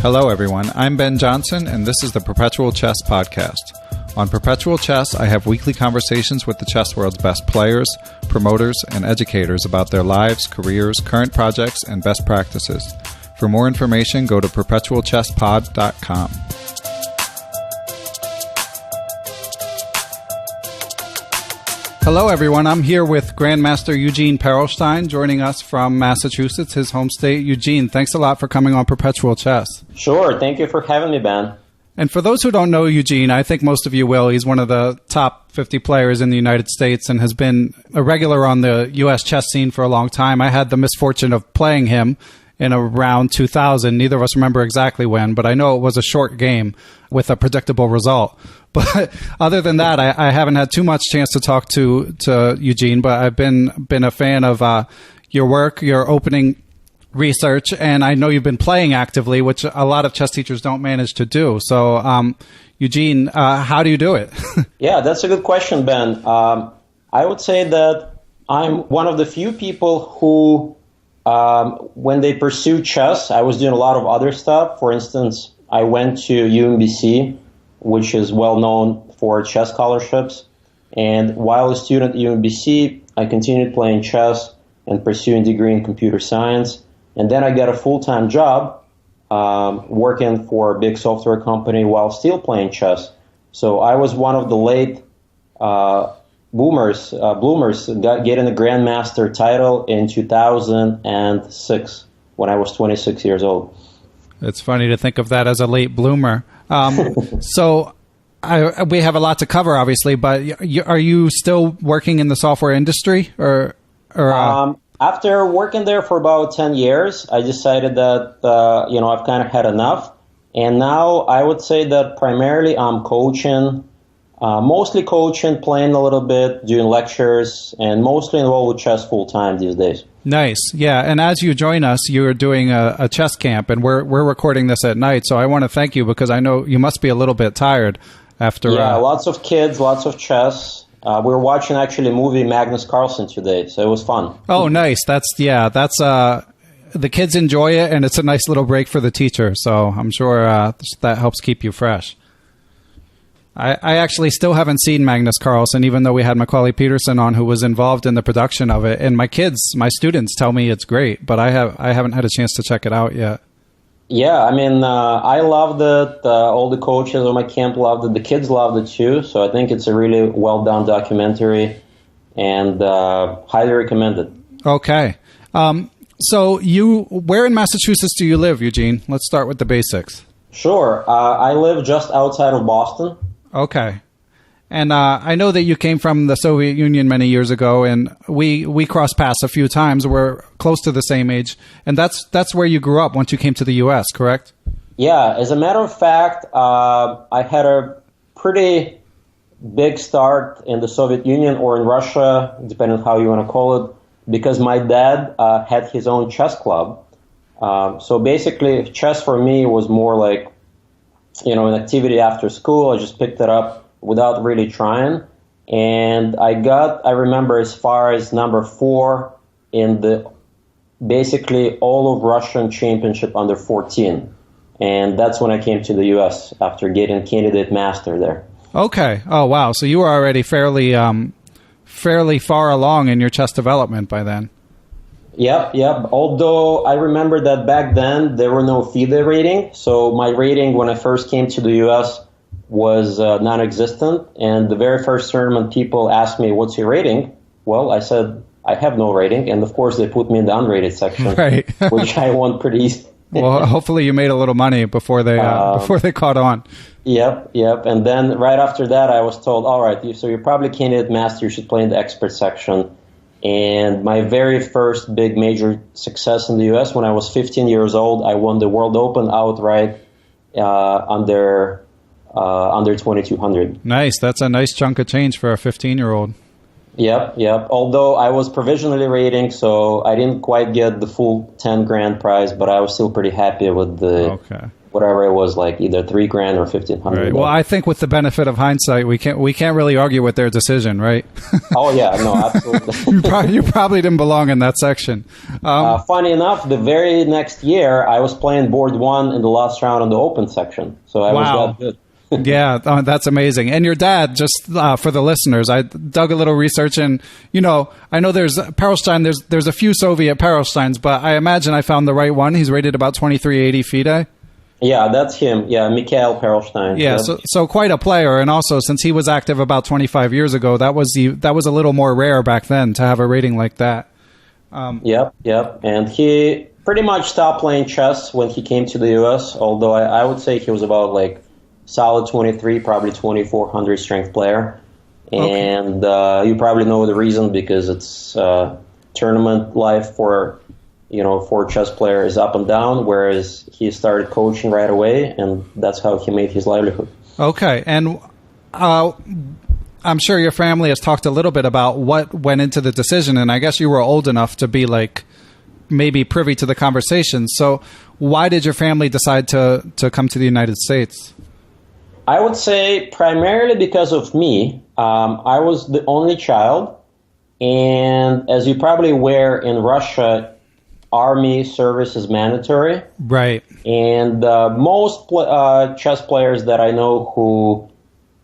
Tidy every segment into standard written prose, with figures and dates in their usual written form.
Hello, everyone. I'm Ben Johnson, and this is the Perpetual Chess Podcast. On Perpetual Chess, I have weekly conversations with the chess world's best players, promoters, and educators about their lives, careers, current projects, and best practices. For more information, go to perpetualchesspod.com. Hello, everyone. I'm here with Grandmaster Eugene Perelshteyn, joining us from Massachusetts, his home state. Eugene, thanks a lot for coming on Perpetual Chess. Sure. Thank you for having me, Ben. And for those who don't know Eugene, I think most of you will. He's one of the top 50 players in the United States and has been a regular on the U.S. chess scene for a long time. I had the misfortune of playing him in around 2000. Neither of us remember exactly when, but I know it was a short game with a predictable result. But other than that, I haven't had too much chance to talk to Eugene, but I've been a fan of your work, your opening research, and I know you've been playing actively, which a lot of chess teachers don't manage to do. So, Eugene, how do you do it? Yeah, that's a good question, Ben. I would say that I'm one of the few people who, when they pursue chess, I was doing a lot of other stuff. For instance, I went to UMBC, which is well known for chess scholarships. And while a student at UMBC, I continued playing chess and pursuing a degree in computer science. And then I got a full-time job working for a big software company while still playing chess. So I was one of the late bloomers getting the Grandmaster title in 2006 when I was 26 years old. It's funny to think of that as a late bloomer. So we have a lot to cover, obviously, but are you still working in the software industry? After working there for about 10 years, I decided that, I've kind of had enough. And now I would say that primarily I'm coaching, mostly coaching, playing a little bit, doing lectures, and mostly involved with chess full time these days. Nice. Yeah. And as you join us, you're doing a chess camp, and we're recording this at night. So I want to thank you because I know you must be a little bit tired after. Yeah, lots of kids, lots of chess. We were watching actually a movie, Magnus Carlsen, today, so it was fun. Oh, nice. That's the kids enjoy it, and it's a nice little break for the teacher. So I'm sure that helps keep you fresh. I actually still haven't seen Magnus Carlsen, even though we had Macaulay Peterson on, who was involved in the production of it. And my students tell me it's great, but I haven't had a chance to check it out yet. Yeah, I mean, I loved it. All the coaches on my camp loved it. The kids loved it too. So I think it's a really well done documentary, and highly recommend it. Okay. So where in Massachusetts do you live, Eugene? Let's start with the basics. Sure. I live just outside of Boston. Okay. And I know that you came from the Soviet Union many years ago, and we crossed paths a few times. We're close to the same age. And that's where you grew up once you came to the U.S., correct? Yeah. As a matter of fact, I had a pretty big start in the Soviet Union or in Russia, depending on how you want to call it, because my dad had his own chess club. So basically, chess for me was more like, an activity after school. I just picked it up without really trying. And I remember as far as number 4 in the basically all of Russian championship under 14. And that's when I came to the U.S. after getting candidate master there. Okay. Oh, wow. So you were already fairly far along in your chess development by then. Yep. Although I remember that back then there were no FIDE rating. So my rating when I first came to the U.S. was non-existent. And the very first tournament, people asked me, "What's your rating?" Well, I said, "I have no rating." And of course, they put me in the unrated section, right. which I won pretty easy. Well, hopefully you made a little money before they caught on. Yep. And then right after that, I was told, all right, so you're probably candidate master. You should play in the expert section. And my very first big major success in the U.S. when I was 15 years old, I won the World Open outright under 2200. Nice. That's a nice chunk of change for a 15-year-old. Yep. Although I was provisionally rating, so I didn't quite get the full 10 grand prize, but I was still pretty happy with the whatever it was, like either $3,000 or $1,500. Right. Well, I think with the benefit of hindsight, we can't really argue with their decision, right? Oh yeah, no, absolutely. you probably didn't belong in that section. Funny enough, the very next year, I was playing board 1 in the last round in the open section, so I was that good. Yeah, that's amazing. And your dad, just for the listeners, I dug a little research, and I know there's Perelshteyn. There's a few Soviet Perelšteyns, but I imagine I found the right one. He's rated about 2380 FIDE. Yeah, that's him. Yeah, Mikhail Perelshteyn. Yeah, so quite a player, and also since he was active about 25 years ago, that was a little more rare back then to have a rating like that. Yep, and he pretty much stopped playing chess when he came to the U.S. Although I would say he was about like solid 23, probably 2400 strength player. And you probably know the reason, because it's tournament life for a chess player is up and down, whereas he started coaching right away, and that's how he made his livelihood. Okay, and I'm sure your family has talked a little bit about what went into the decision, and I guess you were old enough to be like maybe privy to the conversation. So why did your family decide to come to the United States? I would say primarily because of me. I was the only child, and as you probably aware, in Russia, Army service is mandatory. Right. And most chess players that I know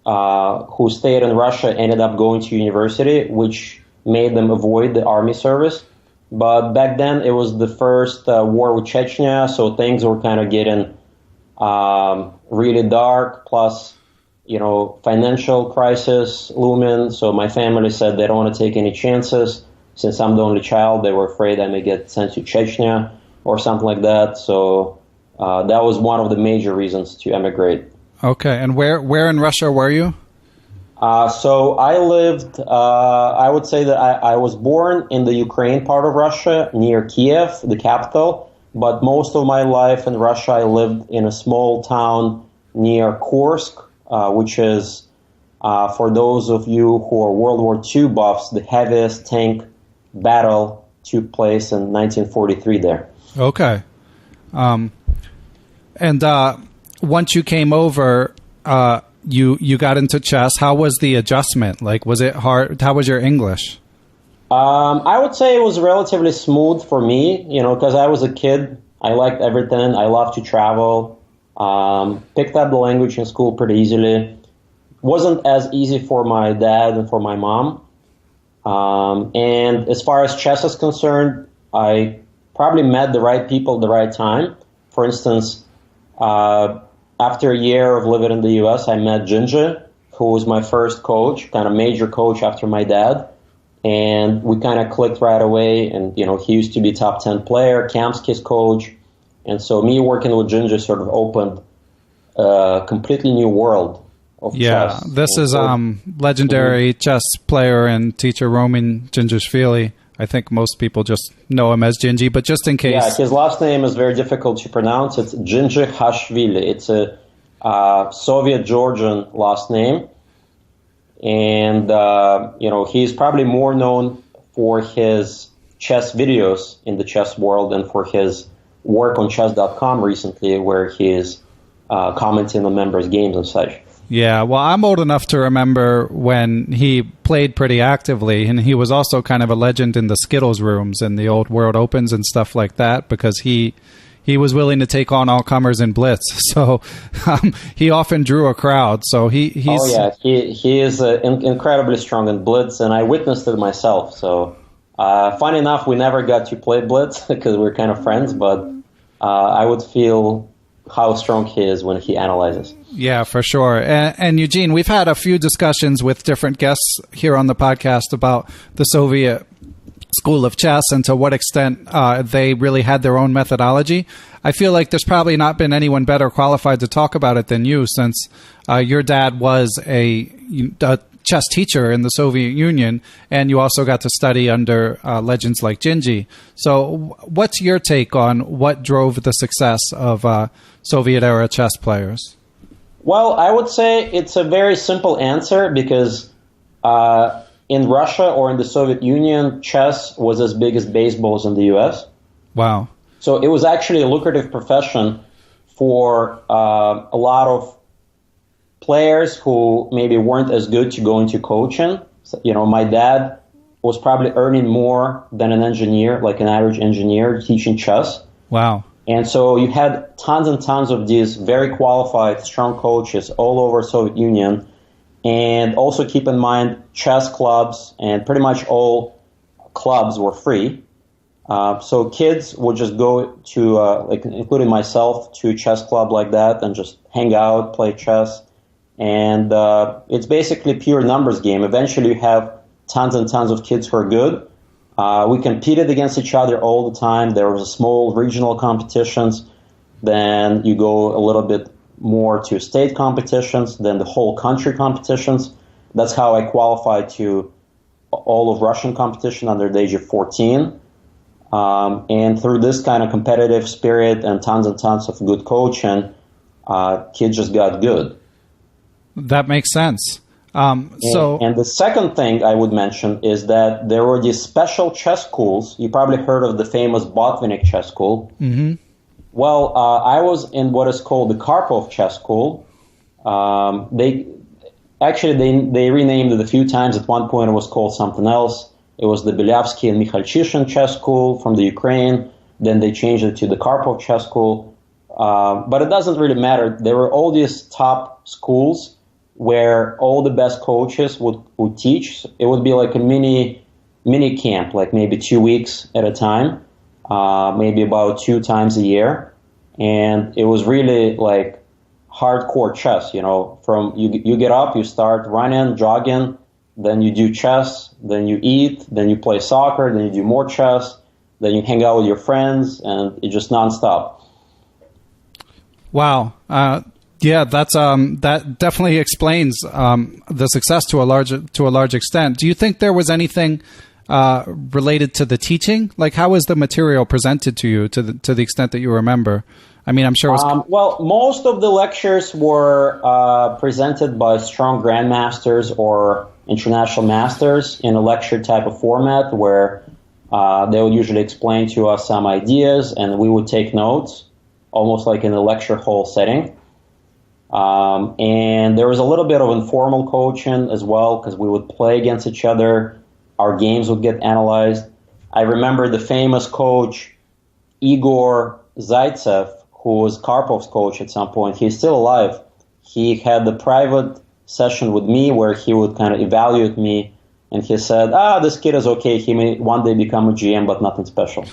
who stayed in Russia ended up going to university, which made them avoid the Army service. But back then, it was the first war with Chechnya, so things were kind of getting really dark, plus, financial crisis looming. So my family said they don't want to take any chances. Since I'm the only child, they were afraid I may get sent to Chechnya or something like that. So that was one of the major reasons to emigrate. Okay, and where in Russia were you? So I lived, I would say that I was born in the Ukraine part of Russia, near Kiev, the capital. But most of my life in Russia, I lived in a small town near Kursk, which is, for those of you who are World War II buffs, the heaviest tank battle took place in 1943 there. Okay. And once you came over, you got into chess. How was the adjustment? Like, was it hard? How was your English? I would say it was relatively smooth for me, because I was a kid. I liked everything. I loved to travel. Picked up the language in school pretty easily. Wasn't as easy for my dad and for my mom. And as far as chess is concerned, I probably met the right people at the right time. For instance, after a year of living in the U.S., I met Gingy, who was my first coach, kind of major coach after my dad. And we kind of clicked right away. And, he used to be top 10 player, Kamsky's coach. And so me working with Gingy sort of opened a completely new world of chess. Yeah, this is legendary chess player and teacher Roman Djindjashvili. I think most people just know him as Gingy, but just in case. Yeah, his last name is very difficult to pronounce. It's Djindjashvili. It's a Soviet-Georgian last name. And, he's probably more known for his chess videos in the chess world and for his work on chess.com recently, where he is commenting on members' games and such. Yeah, well, I'm old enough to remember when he played pretty actively, and he was also kind of a legend in the Skittles rooms and the old World Opens and stuff like that, because he was willing to take on all comers in blitz. So he often drew a crowd. So he's he is incredibly strong in blitz, and I witnessed it myself. So funny enough, we never got to play blitz because we're kind of friends, but I would feel how strong he is when he analyzes. Yeah, for sure. And Eugene, we've had a few discussions with different guests here on the podcast about the Soviet school of chess and to what extent they really had their own methodology. I feel like there's probably not been anyone better qualified to talk about it than you, since your dad was a chess teacher in the Soviet Union, and you also got to study under legends like Gingy. So what's your take on what drove the success of Soviet-era chess players? Well, I would say it's a very simple answer, because in Russia or in the Soviet Union, chess was as big as baseballs in the U.S. Wow. So it was actually a lucrative profession for a lot of players who maybe weren't as good to go into coaching. So, my dad was probably earning more than an engineer, like an average engineer, teaching chess. Wow. And so you had tons and tons of these very qualified, strong coaches all over Soviet Union. And also keep in mind, chess clubs and pretty much all clubs were free. So kids would just go to, including myself, to a chess club like that and just hang out, play chess. And it's basically pure numbers game. Eventually you have tons and tons of kids who are good. We competed against each other all the time. There was a small regional competitions. Then you go a little bit more to state competitions, then the whole country competitions. That's how I qualified to all of Russian competition under the age of 14. And through this kind of competitive spirit and tons of good coaching, kids just got good. That makes sense. And the second thing I would mention is that there were these special chess schools. You probably heard of the famous Botvinnik chess school. Mm-hmm. Well, I was in what is called the Karpov chess school. They renamed it a few times. At one point it was called something else. It was the Belyavsky and Mikhalchyshin chess school from the Ukraine. Then they changed it to the Karpov chess school. But it doesn't really matter. There were all these top schools where all the best coaches would teach. It would be like a mini camp, like maybe 2 weeks at a time, maybe about 2 times a year. And it was really like hardcore chess, from you get up, you start running, jogging, then you do chess, then you eat, then you play soccer, then you do more chess, then you hang out with your friends, and it's just nonstop. Wow. Yeah, that definitely explains the success to a large extent. Do you think there was anything related to the teaching? Like, how was the material presented to you to the extent that you remember? I mean, I'm sure it was... Well, most of the lectures were presented by strong grandmasters or international masters in a lecture type of format where they would usually explain to us some ideas and we would take notes, almost like in a lecture hall setting. And there was a little bit of informal coaching as well because we would play against each other. Our games would get analyzed. I remember the famous coach Igor Zaitsev, who was Karpov's coach at some point. He's still alive. He had the private session with me where he would kind of evaluate me, and he said, this kid is okay. He may one day become a GM, but nothing special.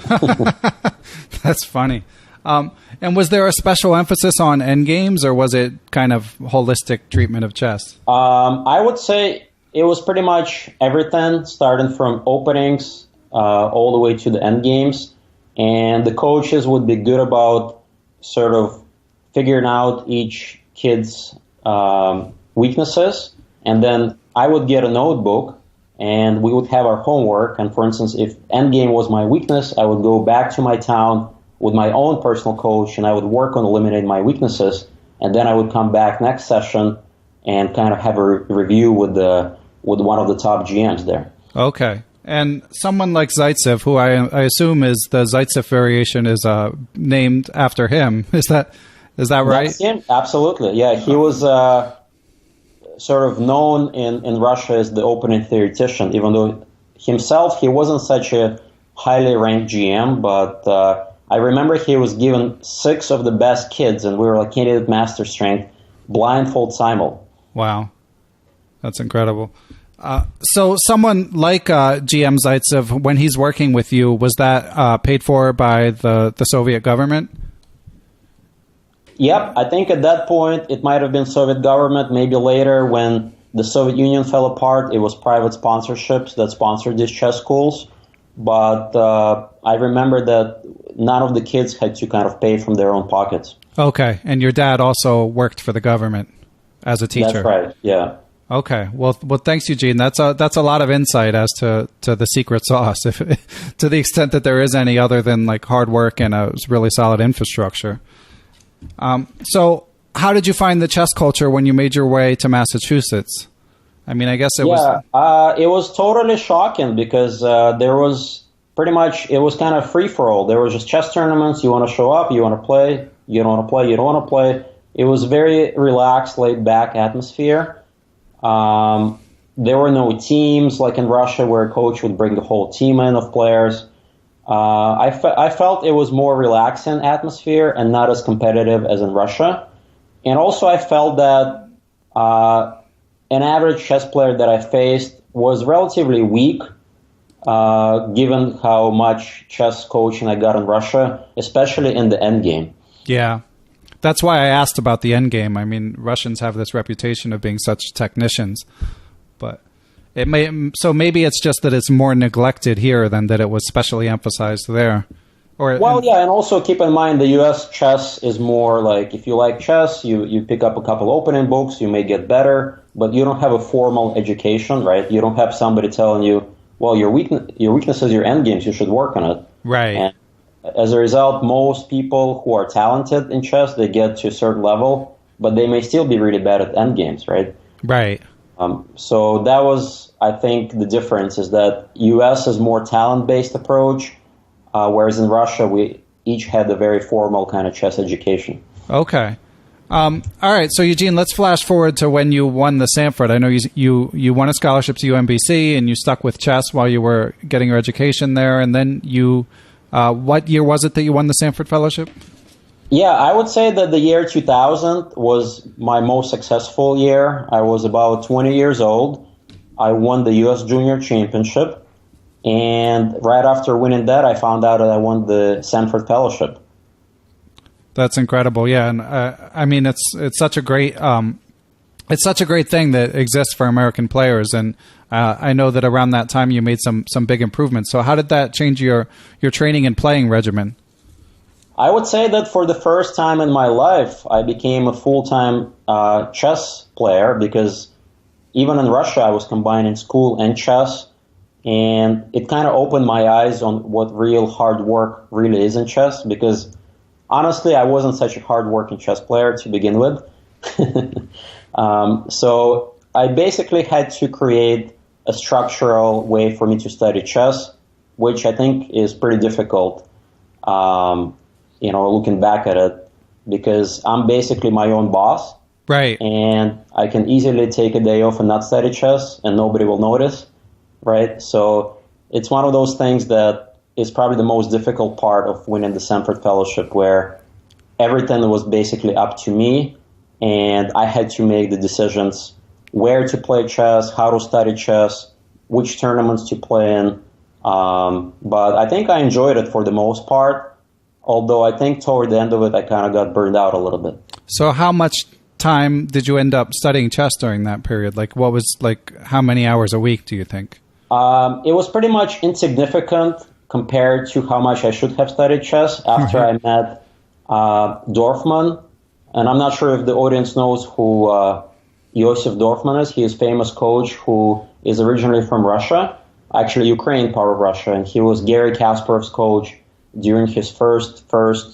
That's funny. And was there a special emphasis on endgames, or was it kind of holistic treatment of chess? I would say it was pretty much everything, starting from openings all the way to the endgames. And the coaches would be good about sort of figuring out each kid's weaknesses. And then I would get a notebook, and we would have our homework. And for instance, if endgame was my weakness, I would go back to my town with my own personal coach, and I would work on eliminating my weaknesses, and then I would come back next session and kind of have a review with one of the top GMs there. Okay. And someone like Zaitsev, who I assume is the Zaitsev variation, is named after him. Is that right? That's him. Absolutely. Yeah, he was sort of known in Russia as the opening theoretician, even though himself he wasn't such a highly ranked GM, but I remember he was given 6 of the best kids, and we were like candidate master strength, blindfold simul. Wow. That's incredible. So someone like GM Zaitsev, when he's working with you, was that paid for by the Soviet government? Yep. I think at that point it might have been Soviet government. Maybe later when the Soviet Union fell apart, it was private sponsorships that sponsored these chess schools. But I remember that none of the kids had to kind of pay from their own pockets. Okay. And your dad also worked for the government as a teacher. That's right. Yeah. Okay. Well, thanks, Eugene. That's a lot of insight as to the secret sauce, to the extent that there is any other than like hard work and a really solid infrastructure. So how did you find the chess culture when you made your way to Massachusetts? I mean, I guess it was... it was totally shocking because there was pretty much, it was kind of free-for-all. There was just chess tournaments. You want to show up, you want to play, You don't want to play, you don't want to play. It was very relaxed, laid-back atmosphere. There were no teams like in Russia where a coach would bring the whole team in of players. I felt it was more relaxing atmosphere and not as competitive as in Russia. And also I felt that an average chess player that I faced was relatively weak, given how much chess coaching I got in Russia, especially in the endgame. Yeah. That's why I asked about the endgame. I mean, Russians have this reputation of being such technicians, but maybe it's just that it's more neglected here than that it was specially emphasized there. And also keep in mind the U.S. chess is more like, if you like chess, you pick up a couple opening books, you may get better, but you don't have a formal education, right? You don't have somebody telling you, well, your weakness is your endgames, you should work on it. Right. And as a result, most people who are talented in chess, they get to a certain level, but they may still be really bad at endgames, right? Right. So that was, I think, the difference is that U.S. is more talent-based approach, whereas in Russia, we each had a very formal kind of chess education. Okay. All right. So, Eugene, let's flash forward to when you won the Sanford. I know you won a scholarship to UMBC and you stuck with chess while you were getting your education there. And then what year was it that you won the Sanford Fellowship? Yeah, I would say that the year 2000 was my most successful year. I was about 20 years old. I won the U.S. Junior Championship. And right after winning that, I found out that I won the Sanford Fellowship. That's incredible, yeah, and I mean it's such a great thing that exists for American players, and I know that around that time you made some big improvements. So how did that change your training and playing regimen? I would say that for the first time in my life, I became a full-time chess player, because even in Russia I was combining school and chess, and it kind of opened my eyes on what real hard work really is in chess, because honestly, I wasn't such a hard-working chess player to begin with. So I basically had to create a structural way for me to study chess, which I think is pretty difficult, looking back at it, because I'm basically my own boss. Right. And I can easily take a day off and not study chess, and nobody will notice, right? So it's one of those things that is probably the most difficult part of winning the Sanford Fellowship, where everything was basically up to me, and I had to make the decisions where to play chess, how to study chess, which tournaments to play in. But I think I enjoyed it for the most part, although I think toward the end of it, I kind of got burned out a little bit. So how much time did you end up studying chess during that period? How many hours a week do you think? It was pretty much insignificant compared to how much I should have studied chess after I met Dorfman. And I'm not sure if the audience knows who Yosef Dorfman is. He is a famous coach who is originally from Russia, actually Ukraine part of Russia, and he was Garry Kasparov's coach during his first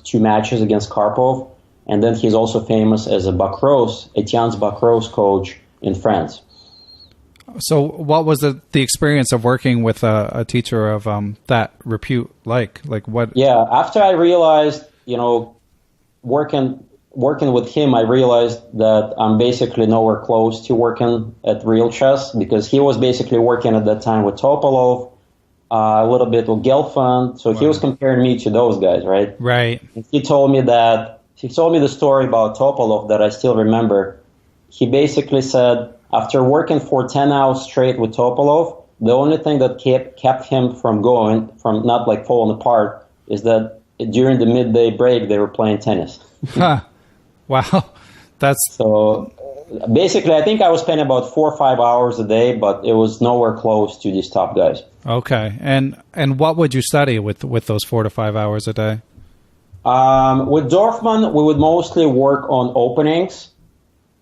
two matches against Karpov. And then he's also famous as Etienne's Bacros coach in France. So what was the experience of working with a teacher of that repute like? Yeah, after I realized, working with him, I realized that I'm basically nowhere close to working at real chess, because he was basically working at that time with Topalov, a little bit with Gelfand. So he was comparing me to those guys, right? Right. And he told me the story about Topalov that I still remember. He basically said, after working for 10 hours straight with Topalov, the only thing that kept him from not falling apart, is that during the midday break, they were playing tennis. Huh. Wow. So basically, I think I was spending about 4 or 5 hours a day, but it was nowhere close to these top guys. Okay. And what would you study with those 4 to 5 hours a day? With Dorfman, we would mostly work on openings,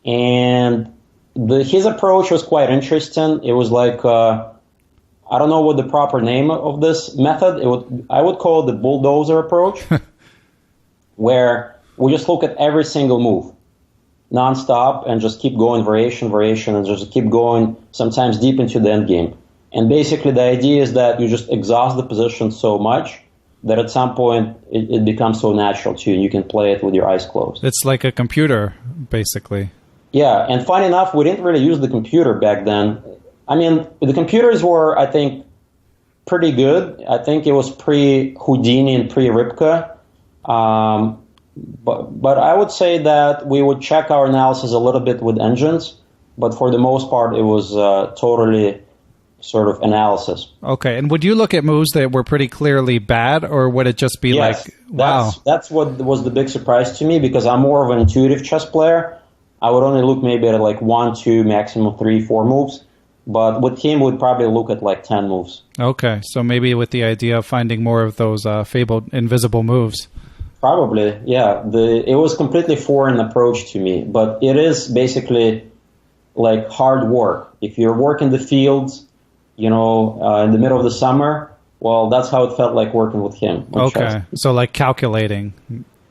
and his approach was quite interesting. It was like, I don't know what the proper name of this method. I would call it the bulldozer approach, where we just look at every single move nonstop and just keep going variation, and just keep going sometimes deep into the end game. And basically the idea is that you just exhaust the position so much that at some point it becomes so natural to you. You can play it with your eyes closed. It's like a computer, basically. Yeah, and funny enough, we didn't really use the computer back then. I mean, the computers were, I think, pretty good. I think it was pre-Houdini and pre-Ripka. But I would say that we would check our analysis a little bit with engines, but for the most part, it was totally sort of analysis. Okay, and would you look at moves that were pretty clearly bad, or would it just be yes, like, wow? That's what was the big surprise to me, because I'm more of an intuitive chess player. I would only look maybe at like 1, 2, maximum 3, 4 moves. But with him, we'd probably look at like 10 moves. Okay, so maybe with the idea of finding more of those fabled invisible moves. Probably, yeah. It was completely foreign approach to me, but it is basically like hard work. If you're working the fields, in the middle of the summer, well, that's how it felt like working with him. Okay, chess. So like calculating,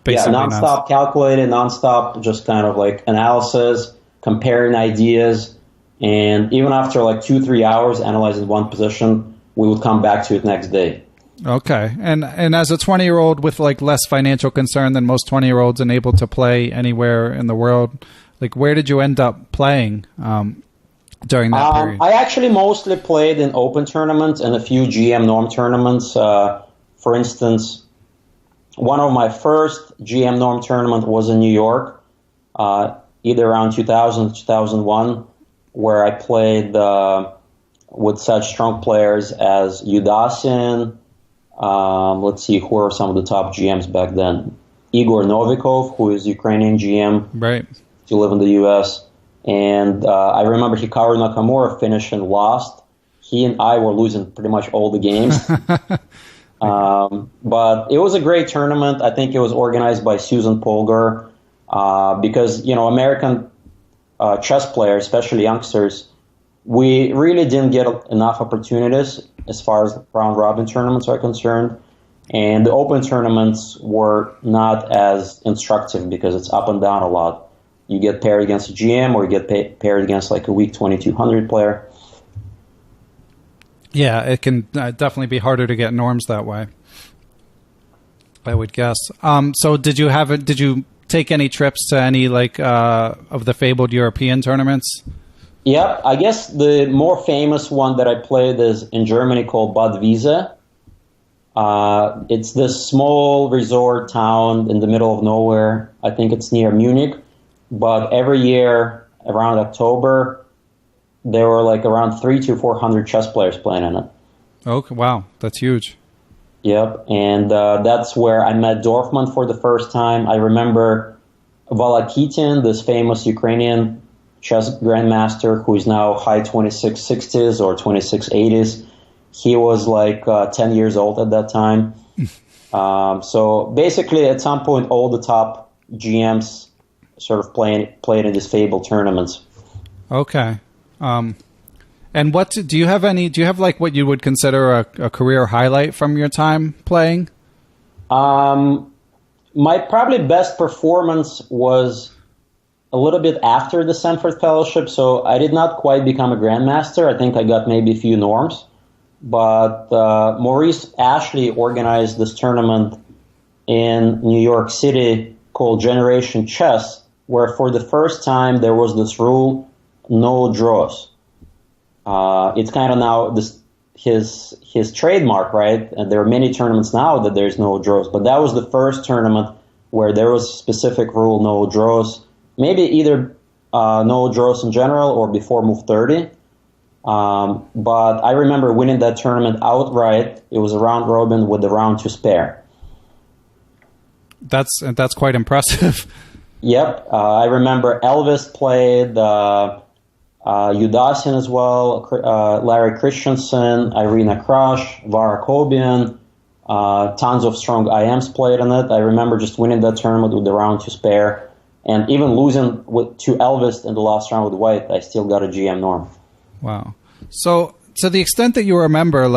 basically. Yeah, nonstop calculating, nonstop just kind of like analysis, comparing ideas, and even after like 2-3 hours analyzing one position, we would come back to it next day. Okay, and as a 20-year-old with like less financial concern than most 20-year-olds and able to play anywhere in the world, like where did you end up playing during that period? I actually mostly played in open tournaments and a few GM norm tournaments. For instance, one of my first GM norm tournament was in New York, either around 2000 2001, where I played with such strong players as Udasin. Let's see, who are some of the top GMs back then? Igor Novikov, who is Ukrainian GM, right? To live in the U.S. And I remember Hikaru Nakamura finishing last. He and I were losing pretty much all the games. But it was a great tournament. I think it was organized by Susan Polgar because, American chess players, especially youngsters, we really didn't get enough opportunities as far as round-robin tournaments are concerned. And the open tournaments were not as instructive because it's up and down a lot. You get paired against a GM or you get paired against like a weak 2200 player. Yeah, it can definitely be harder to get norms that way, I would guess. So did you take any trips to any of the fabled European tournaments? Yep, I guess the more famous one that I played is in Germany called Bad Wiese. It's this small resort town in the middle of nowhere. I think it's near Munich. But every year around October, there were like around 300 to 400 chess players playing in it. Okay, wow, that's huge. Yep, and that's where I met Dorfman for the first time. I remember Valakitin, this famous Ukrainian chess grandmaster who is now high 2660s or 2680s. He was like 10 years old at that time. So basically, at some point, all the top GMs sort of played in these fabled tournaments. Okay. And what do you have like what you would consider a career highlight from your time playing? My probably best performance was a little bit after the Sanford Fellowship, so I did not quite become a Grandmaster. I think I got maybe a few norms. But Maurice Ashley organized this tournament in New York City called Generation Chess, where for the first time there was this rule, no draws. It's kind of now his trademark, right? And there are many tournaments now that there's no draws, but that was the first tournament where there was a specific rule, no draws. Maybe either no draws in general or before move 30. But I remember winning that tournament outright. It was a round robin with the round to spare. That's quite impressive. Yep. I remember Elvis played, Udasin as well, Larry Christensen, Irina Krush, Vara Kobian, tons of strong IMs played in it. I remember just winning that tournament with the round to spare. And even losing to Elvis in the last round with White, I still got a GM norm. Wow. So to the extent that you remember,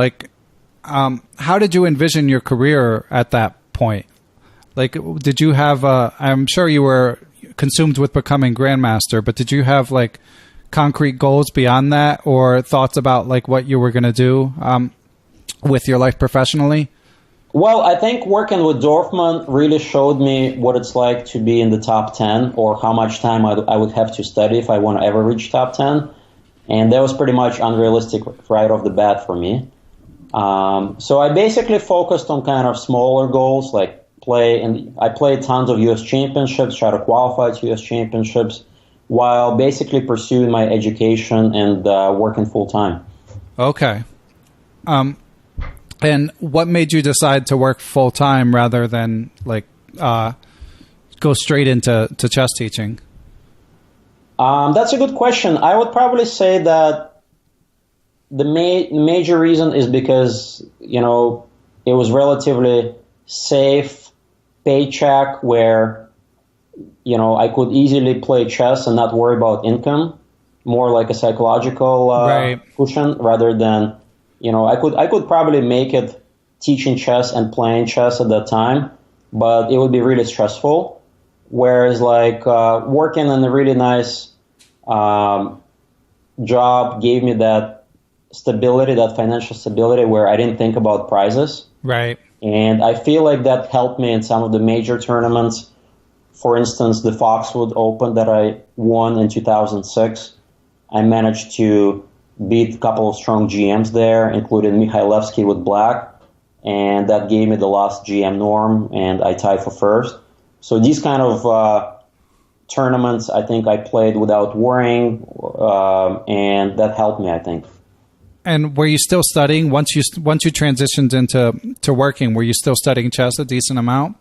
how did you envision your career at that point? Did you have, I'm sure you were consumed with becoming Grandmaster, but did you have concrete goals beyond that or thoughts about what you were going to do with your life professionally? Well, I think working with Dorfman really showed me what it's like to be in the top 10, or how much time I would have to study if I want to ever reach top 10. And that was pretty much unrealistic right off the bat for me. So I basically focused on kind of smaller goals, like I played tons of U.S. championships, try to qualify to U.S. championships, while basically pursuing my education and working full time. Okay. And what made you decide to work full time rather than go straight into chess teaching? That's a good question. I would probably say that the major reason is because, it was relatively safe paycheck where, I could easily play chess and not worry about income, more like a psychological cushion rather than, I could probably make it teaching chess and playing chess at that time, but it would be really stressful. Whereas working in a really nice job gave me that stability, that financial stability where I didn't think about prizes. Right. And I feel like that helped me in some of the major tournaments. For instance, the Foxwood Open that I won in 2006, I managed to beat a couple of strong GMs there, including Mikhailevsky with black, and that gave me the last GM norm, and I tied for first. So these kind of tournaments, I think I played without worrying, and that helped me, I think. And were you still studying once you transitioned into working? Were you still studying chess a decent amount?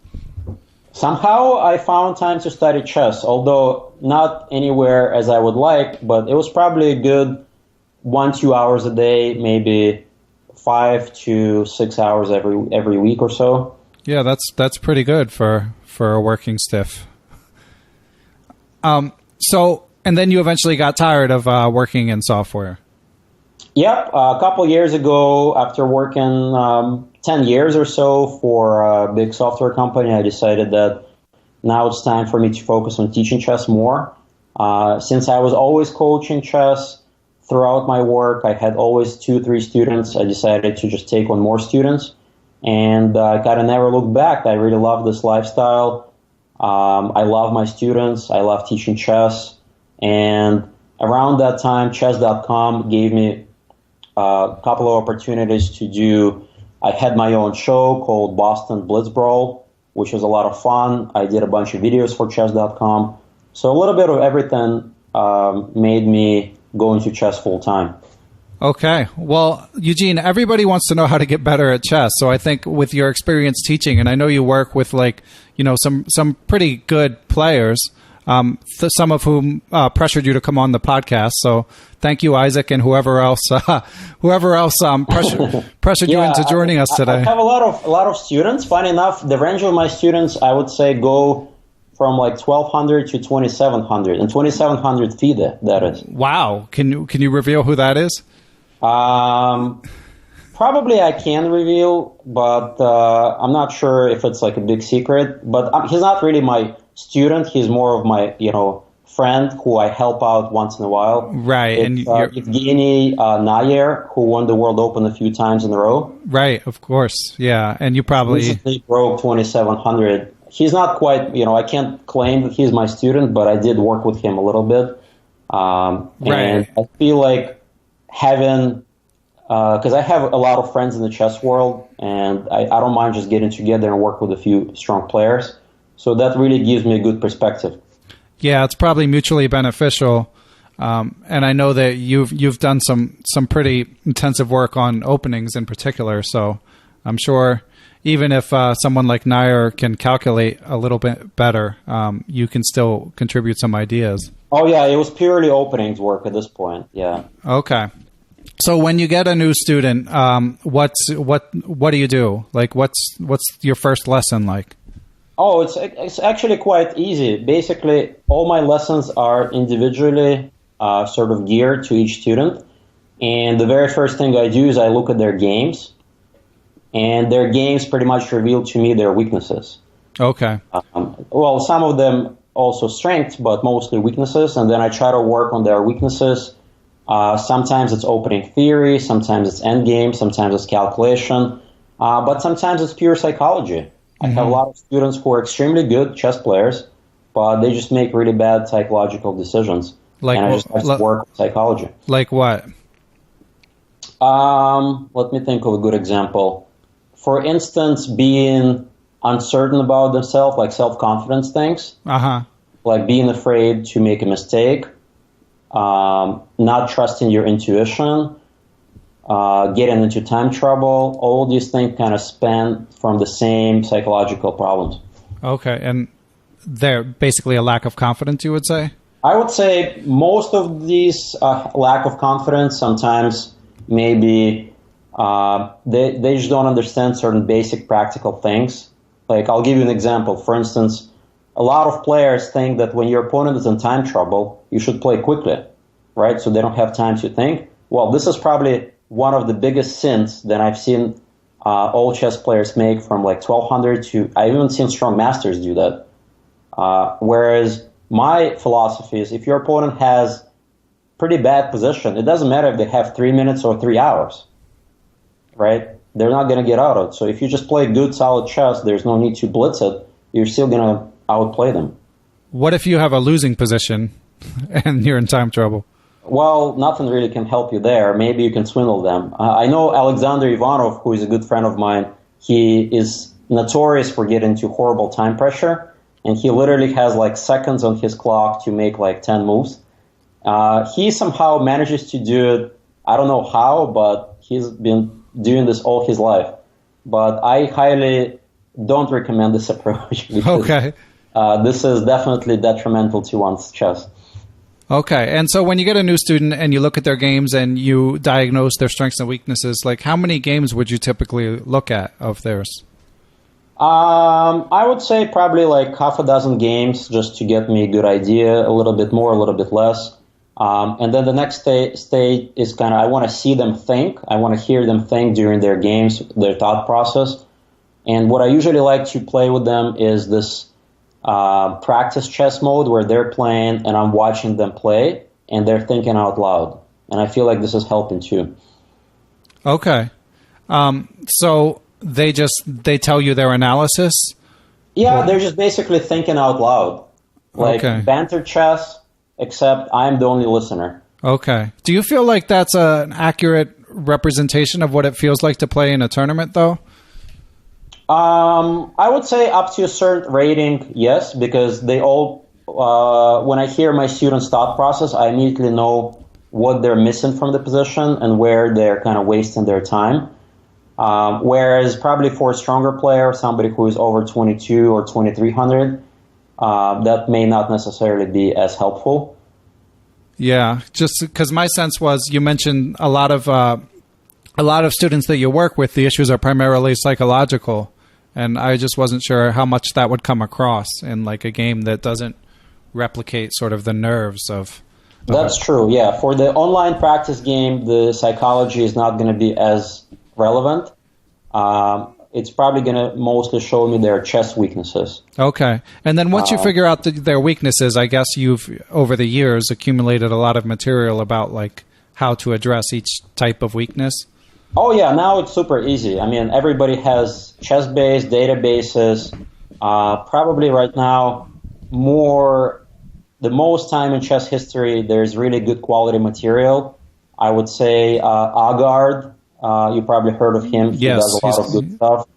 Somehow I found time to study chess, although not anywhere as I would like, but it was probably a good 1-2 hours a day, maybe 5 to 6 hours every week or so. Yeah, that's pretty good for a working stiff. So, and then you eventually got tired of working in software. Yep, a couple years ago, after working 10 years or so for a big software company, I decided that now it's time for me to focus on teaching chess more. Since I was always coaching chess throughout my work, I had always 2-3 students. I decided to just take on more students, and I kind of never looked back. I really love this lifestyle. I love my students. I love teaching chess. And around that time, chess.com gave me a couple of opportunities to do. I had my own show called Boston Blitz Brawl, which was a lot of fun. I did a bunch of videos for chess.com. So a little bit of everything made me go into chess full time. Okay. Well, Eugene, everybody wants to know how to get better at chess. So I think with your experience teaching, and I know you work with some pretty good players, some of whom pressured you to come on the podcast. So thank you, Isaac, and whoever else pressured you into joining us today. I have a lot of students. Funny enough, the range of my students, I would say, go from 1,200 to 2,700, and 2,700 FIDE, that is. Wow. Can you reveal who that is? Probably I can reveal, but I'm not sure if it's a big secret. But he's not really my student. He's more of my friend who I help out once in a while. Right. It's, Evgeny Nayer, who won the World Open a few times in a row. Right. Of course. Yeah. And you probably recently broke 2,700. He's not quite, I can't claim that he's my student, but I did work with him a little bit. Right. And I feel like having, because I have a lot of friends in the chess world, and I don't mind just getting together and work with a few strong players. So that really gives me a good perspective. Yeah, it's probably mutually beneficial. And I know that you've done some pretty intensive work on openings in particular. So I'm sure even if someone like Nair can calculate a little bit better, you can still contribute some ideas. Oh yeah, it was purely openings work at this point. Yeah. Okay. So when you get a new student, what do you do? What's your first lesson like? Oh, it's actually quite easy. Basically, all my lessons are individually sort of geared to each student. And the very first thing I do is I look at their games. And their games pretty much reveal to me their weaknesses. Okay. Well, some of them also strengths, but mostly weaknesses. And then I try to work on their weaknesses. Sometimes it's opening theory. Sometimes it's endgame. Sometimes it's calculation. But sometimes it's pure psychology. I have a lot of students who are extremely good chess players, but they just make really bad psychological decisions. Like, and I just have to work with psychology. Like what? Let me think of a good example. For instance, being uncertain about themselves, like self-confidence things. Like being afraid to make a mistake, not trusting your intuition, getting into time trouble. All these things kind of span from the same psychological problems. Okay, and they're basically a lack of confidence, you would say? I would say most of these lack of confidence, sometimes maybe they just don't understand certain basic practical things. Like, I'll give you an example. For instance, a lot of players think that when your opponent is in time trouble, you should play quickly, right? So they don't have time to think. Well, this is probably one of the biggest sins that I've seen all chess players make from like 1200 to, I've even seen strong masters do that. Whereas my philosophy is if your opponent has pretty bad position, it doesn't matter if they have 3 minutes or 3 hours, right? They're not going to get out of it. So if you just play good, solid chess, there's no need to blitz it. You're still going to outplay them. What if you have a losing position and you're in time trouble? Well, nothing really can help you there. Maybe you can swindle them. I know Alexander Ivanov, who is a good friend of mine, he is notorious for getting into horrible time pressure, and he literally has like seconds on his clock to make like 10 moves. He somehow manages to do it. I don't know how, but he's been doing this all his life. But I highly don't recommend this approach. Okay. This is definitely detrimental to one's chess. Okay, and so when you get a new student and you look at their games and you diagnose their strengths and weaknesses, like how many games would you typically look at of theirs? I would say probably like half a dozen games just to get me a good idea, a little bit more, a little bit less. And then the next stage is kind of, I want to see them think. I want to hear them think during their games, their thought process. And what I usually like to play with them is this practice chess mode where they're playing and I'm watching them play and they're thinking out loud. And I feel like this is helping too. Okay. So they tell you their analysis? Yeah, they're just basically thinking out loud. Like banter chess, except I'm the only listener. Okay. Do you feel like that's an accurate representation of what it feels like to play in a tournament, though? I would say up to a certain rating, yes, because they all, when I hear my students' thought process, I immediately know what they're missing from the position and where they're kind of wasting their time. Whereas probably for a stronger player, somebody who is over 22 or 2300, that may not necessarily be as helpful. Yeah, just because my sense was you mentioned a lot of students that you work with, the issues are primarily psychological, and I just wasn't sure how much that would come across in like a game that doesn't replicate sort of the nerves of. That's true. Yeah, for the online practice game, the psychology is not going to be as relevant. It's probably going to mostly show me their chess weaknesses. Okay. And then once you figure out their weaknesses, I guess you've, over the years, accumulated a lot of material about like how to address each type of weakness. Oh, yeah. Now it's super easy. I mean, everybody has chess-based databases. Probably right now, the most time in chess history, there's really good quality material. I would say Agard. You probably heard of him. He does a lot of good stuff.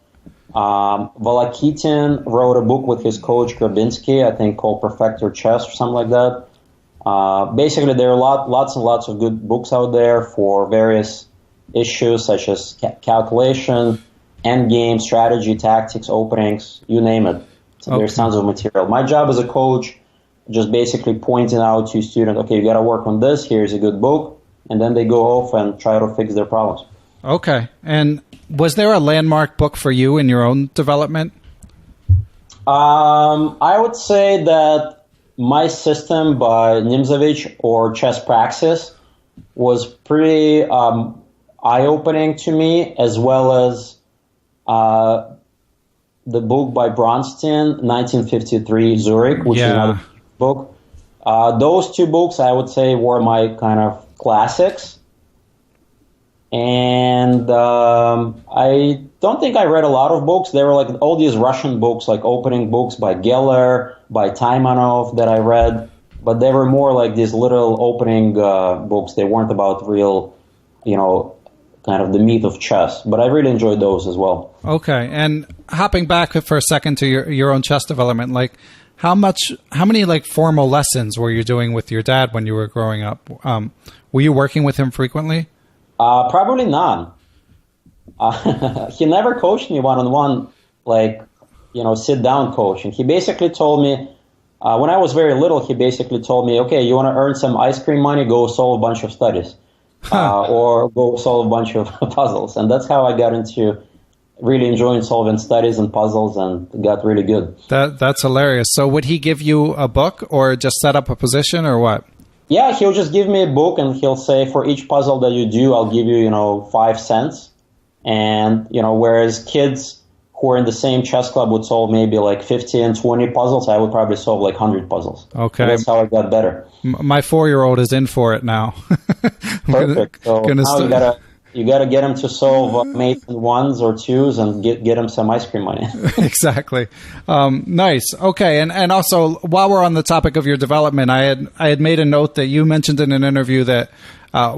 Valakitin wrote a book with his coach Grabinski, I think called Perfector Chess or something like that. Basically, there are lots and lots of good books out there for various issues such as calculation, endgame, strategy, tactics, openings, you name it. So there's tons of material. My job as a coach, just basically pointing out to students, okay, you got to work on this. Here's a good book. And then they go off and try to fix their problems. Okay. And was there a landmark book for you in your own development? I would say that My System by Nimzovich or Chess Praxis was pretty eye-opening to me, as well as the book by Bronstein, 1953, Zurich, which is another book. Those two books, I would say, were my kind of classics. And I don't think I read a lot of books. There were like all these Russian books, like opening books by Geller, by Taimanov that I read, but they were more like these little opening books. They weren't about real, kind of the meat of chess. But I really enjoyed those as well. Okay, and hopping back for a second to your own chess development, like how many like formal lessons were you doing with your dad when you were growing up? Were you working with him frequently? Probably none. He never coached me one-on-one, like, sit-down coaching. He basically told me, when I was very little, he basically told me, okay, you want to earn some ice cream money, go solve a bunch of studies, or go solve a bunch of puzzles. And that's how I got into really enjoying solving studies and puzzles and got really good. That's hilarious. So would he give you a book or just set up a position or what? Yeah, he'll just give me a book and he'll say, for each puzzle that you do, I'll give you, 5 cents. And, whereas kids who are in the same chess club would solve maybe like 15, 20 puzzles, I would probably solve like 100 puzzles. Okay. And that's how I got better. My 4-year-old is in for it now. Perfect. So now you gotta get him to solve mates and ones or twos and get him some ice cream money. Exactly. Nice. Okay. And also, while we're on the topic of your development, I had made a note that you mentioned in an interview that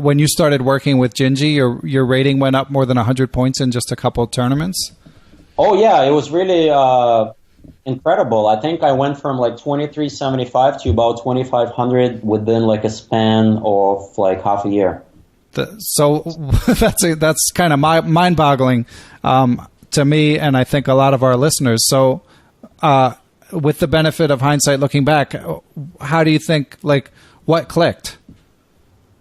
when you started working with Gingy, your rating went up more than 100 points in just a couple of tournaments. Oh yeah, it was really incredible. I think I went from like 2375 to about 2500 within like a span of like half a year. So that's kind of mind-boggling to me, and I think a lot of our listeners. So, with the benefit of hindsight, looking back, how do you think? Like, what clicked?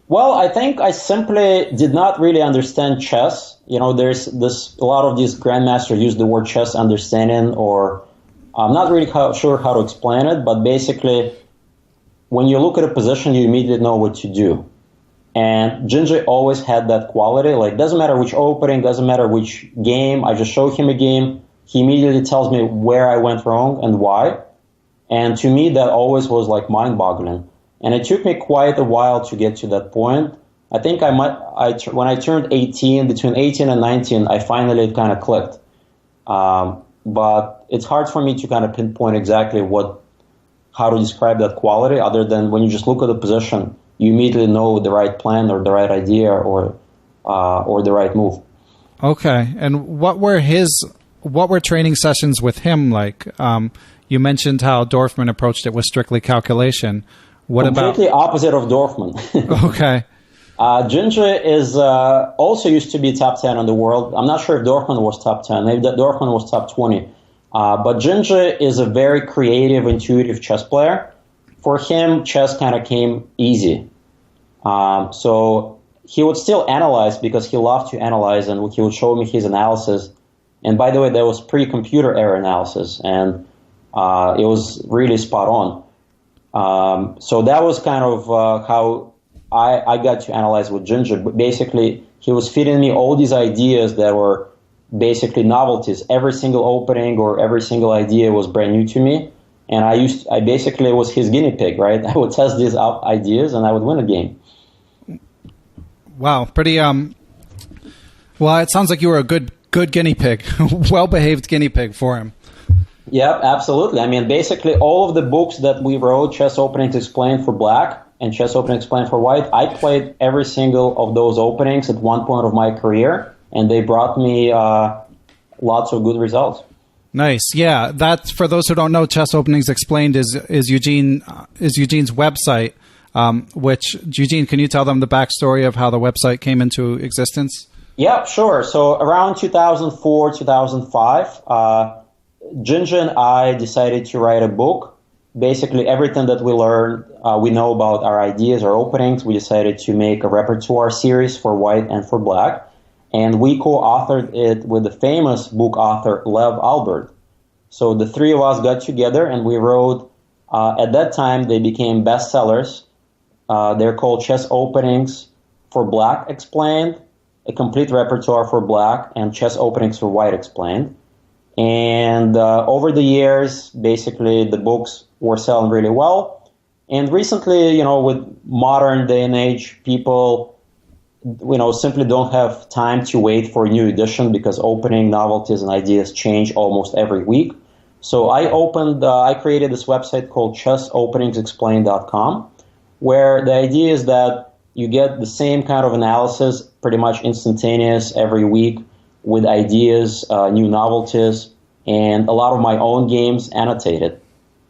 Well, I think I simply did not really understand chess. There's a lot of these grandmasters use the word chess understanding, or I'm not really sure how to explain it, but basically, when you look at a position, you immediately know what to do. And Gingy always had that quality. Like, doesn't matter which opening, doesn't matter which game. I just show him a game. He immediately tells me where I went wrong and why. And to me, that always was like mind-boggling. And it took me quite a while to get to that point. I think when I turned 18, between 18 and 19, I finally kind of clicked. But it's hard for me to kind of pinpoint exactly how to describe that quality, other than when you just look at the position, you immediately know the right plan or the right idea or the right move. Okay. And what were training sessions with him like? You mentioned how Dorfman approached it with strictly calculation. Completely opposite of Dorfman. Okay. Gingy is also used to be top 10 in the world. I'm not sure if Dorfman was top 10. Maybe Dorfman was top 20. But Gingy is a very creative, intuitive chess player. For him, chess kind of came easy. So he would still analyze because he loved to analyze, and he would show me his analysis. And by the way, that was pre-computer era analysis, and it was really spot on. So that was kind of how I got to analyze with Gingy. But basically, he was feeding me all these ideas that were basically novelties. Every single opening or every single idea was brand new to me. And I basically was his guinea pig, right? I would test these out ideas and I would win a game. Wow. Pretty, well, it sounds like you were a good guinea pig, well-behaved guinea pig for him. Yeah, absolutely. I mean, basically all of the books that we wrote, Chess Openings Explained for Black and Chess Openings Explained for White, I played every single of those openings at one point of my career, and they brought me lots of good results. Nice. Yeah, that's, for those who don't know, Chess Openings Explained is Eugene's website. Which, Eugene, can you tell them the backstory of how the website came into existence? Yeah, sure. So around 2004, 2005, Gingy and I decided to write a book. Basically, everything that we learned, we know about our ideas, our openings. We decided to make a repertoire series for White and for Black. And we co-authored it with the famous book author, Lev Albert. So the three of us got together and we wrote, at that time, they became bestsellers. They're called Chess Openings for Black Explained, a complete repertoire for Black, and Chess Openings for White Explained. And over the years, basically, the books were selling really well. And recently, with modern day and age, people simply don't have time to wait for a new edition because opening novelties and ideas change almost every week. So I created this website called chessopeningsexplained.com, where the idea is that you get the same kind of analysis, pretty much instantaneous every week, with ideas, new novelties, and a lot of my own games annotated.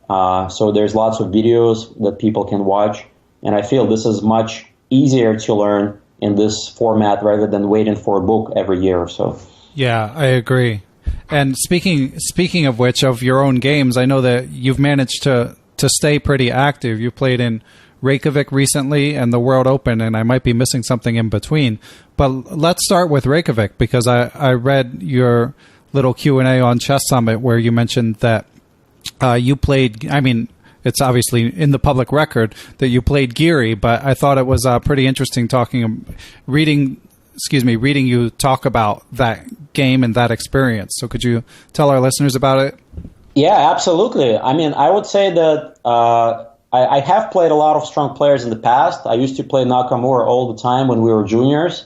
So there's lots of videos that people can watch, and I feel this is much easier to learn in this format rather than waiting for a book every year or so. Yeah, I agree. And speaking of which, of your own games, I know that you've managed to stay pretty active. You played in Reykjavik recently and the World Open, and I might be missing something in between. But let's start with Reykjavik, because I read your little Q&A on Chess Summit where you mentioned that you played, I mean, it's obviously in the public record that you played Geary, but I thought it was pretty interesting reading you talk about that game and that experience. So could you tell our listeners about it? Yeah, absolutely. I mean, I would say that I have played a lot of strong players in the past. I used to play Nakamura all the time when we were juniors.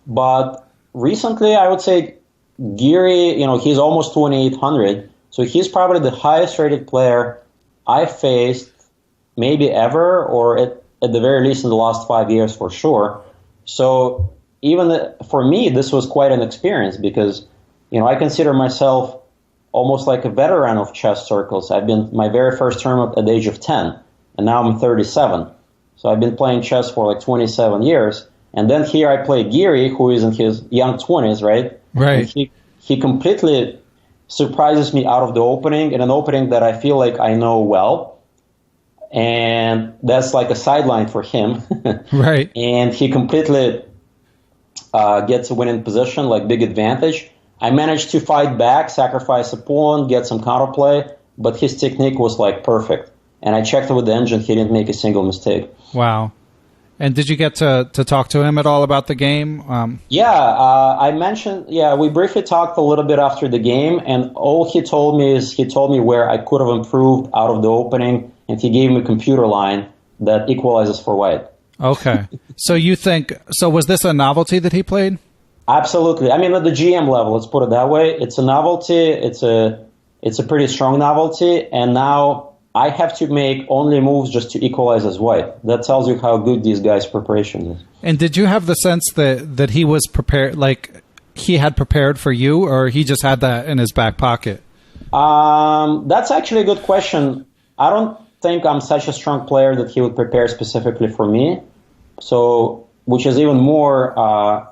But recently, I would say Geary, he's almost 2,800. So he's probably the highest rated player I faced maybe ever, or at the very least in the last 5 years for sure. So even for me, this was quite an experience because, I consider myself almost like a veteran of chess circles. I've been my very first tournament at the age of 10, and now I'm 37. So I've been playing chess for like 27 years. And then here I play Geary, who is in his young 20s, right? Right. And he completely surprises me out of the opening, in an opening that I feel like I know well. And that's like a sideline for him. Right. And he completely gets a winning position, like big advantage. I managed to fight back, sacrifice a pawn, get some counterplay, but his technique was like perfect. And I checked it with the engine, he didn't make a single mistake. Wow. And did you get to talk to him at all about the game? I mentioned, we briefly talked a little bit after the game, and all he told me where I could have improved out of the opening, and he gave me a computer line that equalizes for white. Okay. So was this a novelty that he played? Absolutely. I mean, at the GM level, let's put it that way. It's a novelty. It's a pretty strong novelty, and now I have to make only moves just to equalize as white. That tells you how good these guys' preparation is. And did you have the sense that he was prepared, like he had prepared for you, or he just had that in his back pocket? That's actually a good question. I don't think I'm such a strong player that he would prepare specifically for me. So, which is even more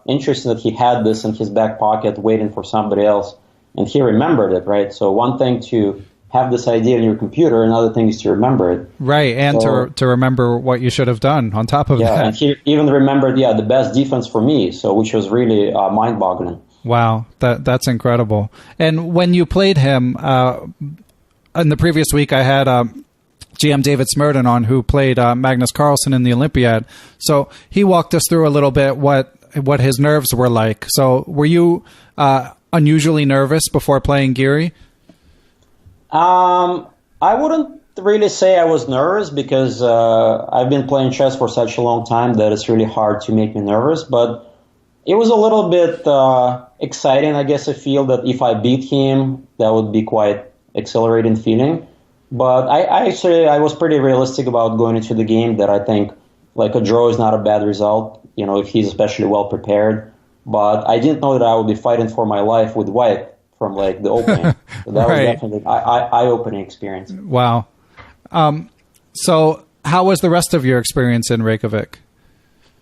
interesting that he had this in his back pocket waiting for somebody else. And he remembered it, right? So one thing to have this idea in your computer, another thing is to remember it. Right, and to remember what you should have done on top of that. Yeah, and he even remembered, the best defense for me, so which was really mind-boggling. Wow, that's incredible. And when you played him, in the previous week I had GM David Smurden on, who played Magnus Carlsen in the Olympiad. So he walked us through a little bit what his nerves were like. So were you unusually nervous before playing Geary? I wouldn't really say I was nervous because I've been playing chess for such a long time that it's really hard to make me nervous. But it was a little bit exciting, I guess. I feel that if I beat him, that would be quite exhilarating feeling. But I was pretty realistic about going into the game, that I think like a draw is not a bad result, if he's especially well prepared. But I didn't know that I would be fighting for my life with white from like the opening. So that was definitely an eye-opening experience. Wow. So how was the rest of your experience in Reykjavik?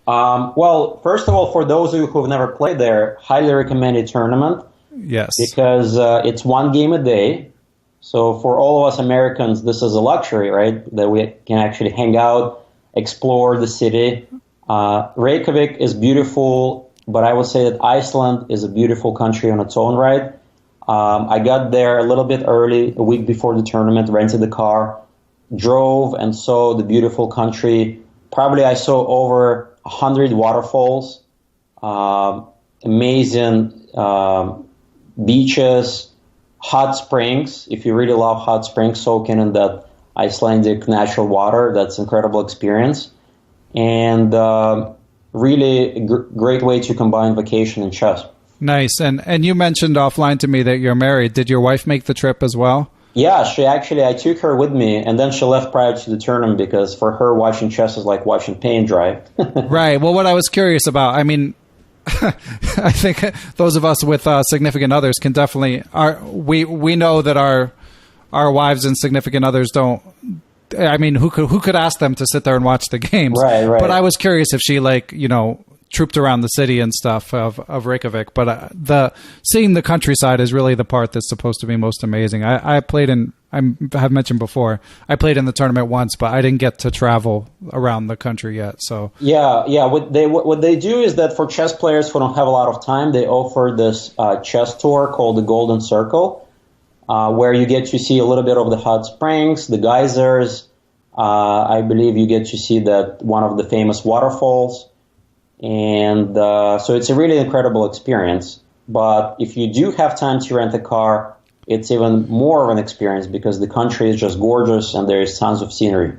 Well, first of all, for those of you who have never played there, highly recommend a tournament. Yes. Because it's one game a day. So for all of us Americans, this is a luxury, right? That we can actually hang out, explore the city. Reykjavik is beautiful, but I would say that Iceland is a beautiful country on its own right. I got there a little bit early, a week before the tournament, rented the car, drove and saw the beautiful country. Probably I saw over 100 waterfalls, amazing beaches, hot springs. If you really love hot springs, soaking in that Icelandic natural water, that's an incredible experience. And really great way to combine vacation and chess. Nice. And you mentioned offline to me that you're married. Did your wife make the trip as well? Yeah, I took her with me, and then she left prior to the tournament because for her, watching chess is like watching paint dry. Right. Well, what I was curious about, I mean, I think those of us with significant others can definitely, we know that our wives and significant others don't, I mean, who could ask them to sit there and watch the games? Right. But I was curious if she, like, you know, trooped around the city and stuff of Reykjavik, but seeing the countryside is really the part that's supposed to be most amazing. I played in, I have mentioned before, I played in the tournament once, but I didn't get to travel around the country yet. So yeah. What they do is that for chess players who don't have a lot of time, they offer this chess tour called the Golden Circle, where you get to see a little bit of the hot springs, the geysers. I believe you get to see that one of the famous waterfalls. And so it's a really incredible experience. But if you do have time to rent a car, it's even more of an experience because the country is just gorgeous and there is tons of scenery.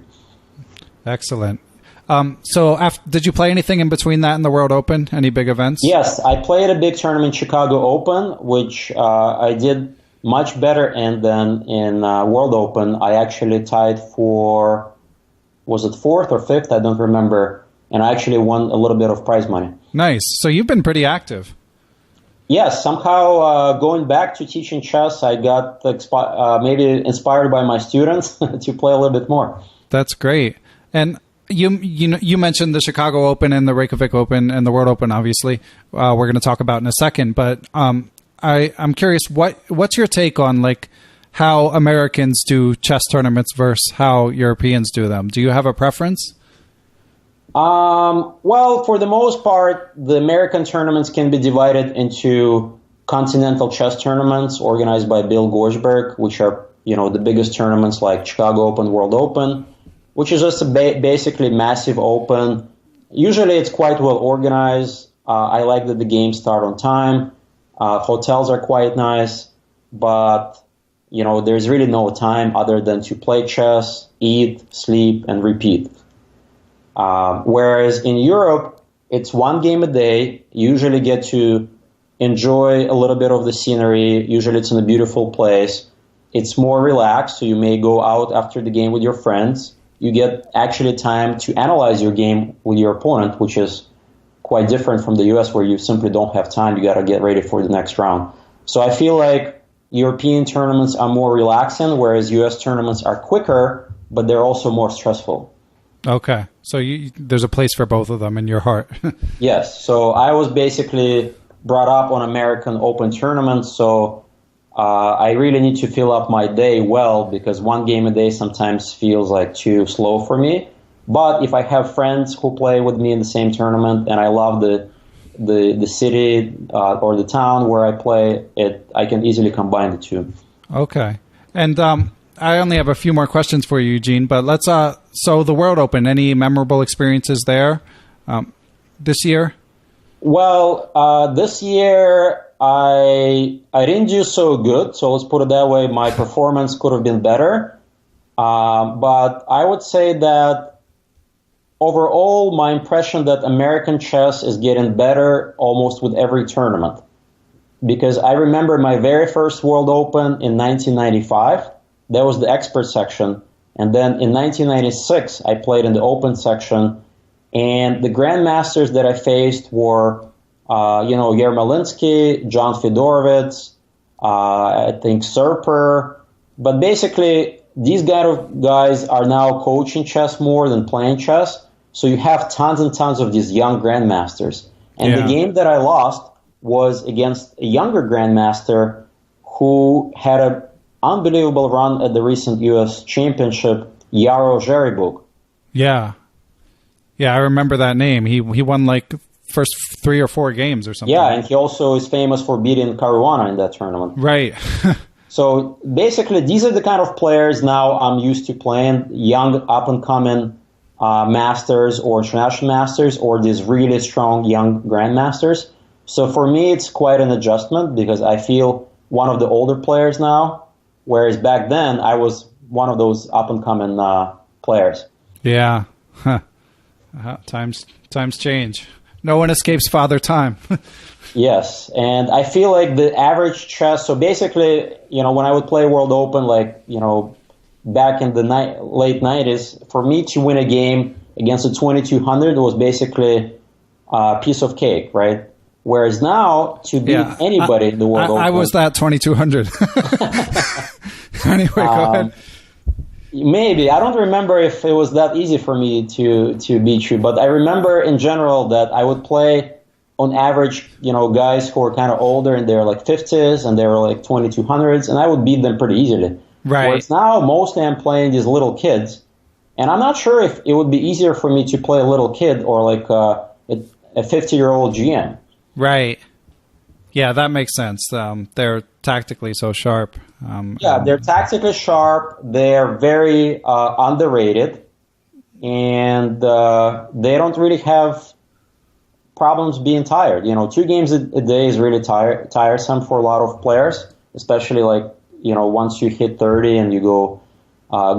Excellent. Did you play anything in between that and the World Open? Any big events? Yes, I played a big tournament, Chicago Open, which I did much better. And then in World Open, I actually tied for, was it fourth or fifth? I don't remember. And I actually won a little bit of prize money. Nice. So you've been pretty active. Yes, somehow going back to teaching chess, I got maybe inspired by my students to play a little bit more. That's great. And you mentioned the Chicago Open and the Reykjavik Open and the World Open, obviously. We're going to talk about in a second. But I'm curious, what's your take on like how Americans do chess tournaments versus how Europeans do them? Do you have a preference? Well, for the most part, the American tournaments can be divided into continental chess tournaments organized by Bill Gorsberg, which are, you know, the biggest tournaments like Chicago Open, World Open, which is just a basically massive open. Usually it's quite well organized. I like that the games start on time. Hotels are quite nice, but, you know, there's really no time other than to play chess, eat, sleep, and repeat. Whereas in Europe, it's one game a day. You usually get to enjoy a little bit of the scenery. Usually it's in a beautiful place. It's more relaxed, so you may go out after the game with your friends. You get actually time to analyze your game with your opponent, which is quite different from the US where you simply don't have time. You got to get ready for the next round. So I feel like European tournaments are more relaxing, whereas US tournaments are quicker, but they're also more stressful. Okay. So there's a place for both of them in your heart. Yes. So I was basically brought up on American Open tournaments, so I really need to fill up my day well because one game a day sometimes feels like too slow for me. But if I have friends who play with me in the same tournament and I love the city or the town where I play, I can easily combine the two. Okay. And I only have a few more questions for you, Eugene, but let's so the World Open, any memorable experiences there this year? Well, this year I didn't do so good, so let's put it that way. My performance could have been better, but I would say that overall, my impression that American chess is getting better almost with every tournament. Because I remember my very first World Open in 1995. That was the expert section. And then in 1996, I played in the open section. And the Grandmasters that I faced were, Yermolinsky, John Fedorovitz, I think Serper. But basically, these guys are now coaching chess more than playing chess. So you have tons and tons of these young Grandmasters. And the game that I lost was against a younger Grandmaster who had an unbelievable run at the recent U.S. Championship, Yaro Zheribuk. Yeah. Yeah, I remember that name. He won like first 3 or 4 games or something. Yeah, and he also is famous for beating Caruana in that tournament. Right. So basically, these are the kind of players now I'm used to playing, young up-and-coming masters or international masters or these really strong young grandmasters. So for me, it's quite an adjustment because I feel one of the older players now, whereas back then I was one of those up-and-coming players. Yeah. Huh. Times change. No one escapes Father Time. Yes, and I feel like the average chess. So basically, when I would play World Open, back in the late 90s, for me to win a game against a 2200 was basically a piece of cake, right? Whereas now, to beat anybody in the World Open... I was that 2200. Anyway, go ahead. Maybe. I don't remember if it was that easy for me to beat you, but I remember in general that I would play, on average, guys who were kind of older and they were like 50s and they were like 2200s, and I would beat them pretty easily. Right. Whereas now, mostly I'm playing these little kids, and I'm not sure if it would be easier for me to play a little kid or like a 50-year-old GM. Right. Yeah, that makes sense. They're tactically so sharp. They're tactically sharp. They're very underrated, and they don't really have problems being tired. 2 games a day is really tiresome for a lot of players, especially once you hit 30 and you go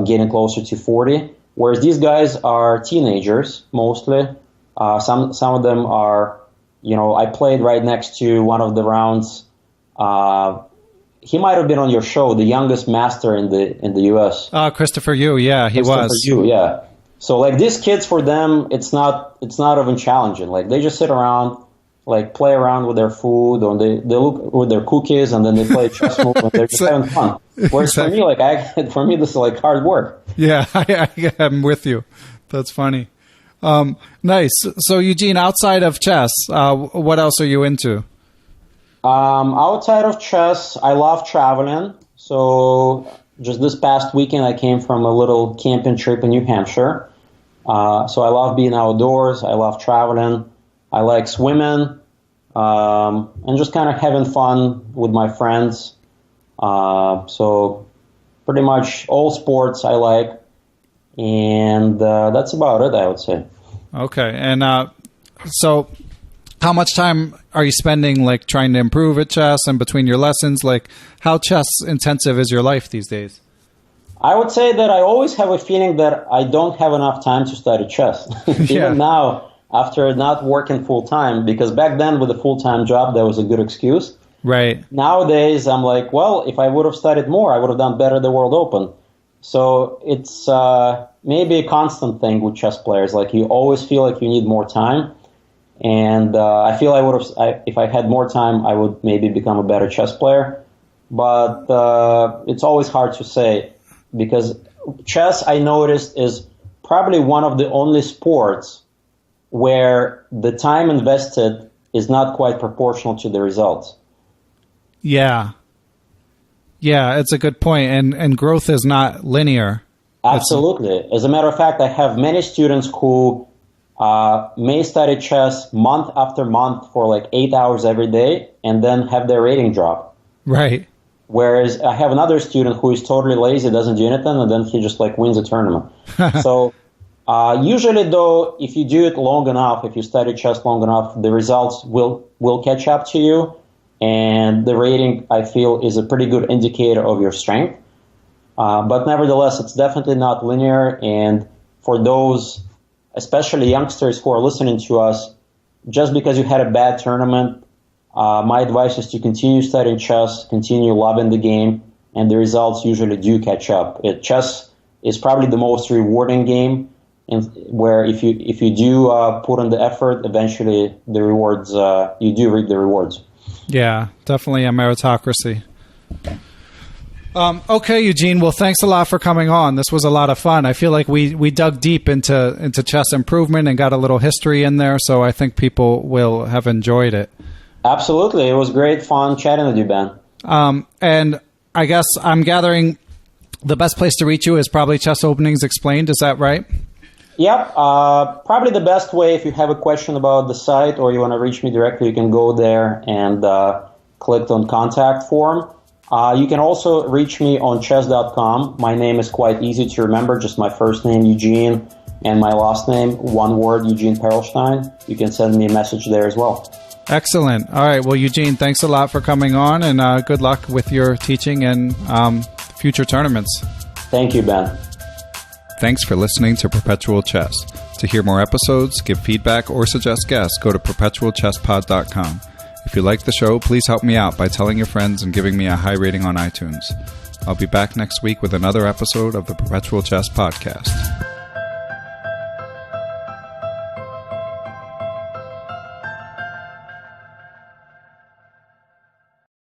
getting closer to 40. Whereas these guys are teenagers mostly. Some of them are. I played right next to one of the rounds. He might have been on your show, the youngest master in the U.S. Christopher Yu, yeah, he was. Christopher Yu, yeah. So these kids, for them, it's not even challenging. They just sit around, play around with their food, or they look with their cookies, and then they play chess move, and they're just having fun. Whereas for me, this is hard work. Yeah, I'm with you. That's funny. Nice. So, Eugene, outside of chess, what else are you into? Outside of chess, I love traveling. So, just this past weekend, I came from a little camping trip in New Hampshire. So, I love being outdoors. I love traveling. I like swimming, and just kind of having fun with my friends. So, pretty much all sports I like. And that's about it, I would say. Okay. And so how much time are you spending trying to improve at chess and between your lessons? How chess intensive is your life these days? I would say that I always have a feeling that I don't have enough time to study chess. Even now, after not working full time, because back then with a full-time job, that was a good excuse. Right. Nowadays, I'm like, well, if I would have studied more, I would have done better at the World Open. So it's maybe a constant thing with chess players. You always feel like you need more time. And I feel if I had more time, I would maybe become a better chess player. But it's always hard to say, because chess, I noticed, is probably one of the only sports where the time invested is not quite proportional to the results. Yeah. Yeah, it's a good point. And growth is not linear. Absolutely. As a matter of fact, I have many students who may study chess month after month for 8 hours every day and then have their rating drop. Right. Whereas I have another student who is totally lazy, doesn't do anything, and then he just wins a tournament. So usually, though, if you do it long enough, if you study chess long enough, the results will catch up to you. And the rating, I feel, is a pretty good indicator of your strength. But nevertheless, it's definitely not linear. And for those, especially youngsters who are listening to us, just because you had a bad tournament, my advice is to continue studying chess, continue loving the game, and the results usually do catch up. Chess is probably the most rewarding game, and where if you do put in the effort, eventually the rewards you do reap the rewards. Yeah, definitely a meritocracy. Okay, Eugene. Well, thanks a lot for coming on. This was a lot of fun. I feel like we dug deep into chess improvement and got a little history in there, so I think people will have enjoyed it. Absolutely. It was great fun chatting with you, Ben. And I guess I'm gathering the best place to reach you is probably Chess Openings Explained. Is that right? Yep. Probably the best way, if you have a question about the site or you want to reach me directly, you can go there and click on contact form. You can also reach me on chess.com. My name is quite easy to remember, just my first name, Eugene, and my last name, one word, Eugene Perelshteyn. You can send me a message there as well. Excellent. All right. Well, Eugene, thanks a lot for coming on, and good luck with your teaching and future tournaments. Thank you, Ben. Thanks for listening to Perpetual Chess. To hear more episodes, give feedback, or suggest guests, go to perpetualchesspod.com. If you like the show, please help me out by telling your friends and giving me a high rating on iTunes. I'll be back next week with another episode of the Perpetual Chess Podcast.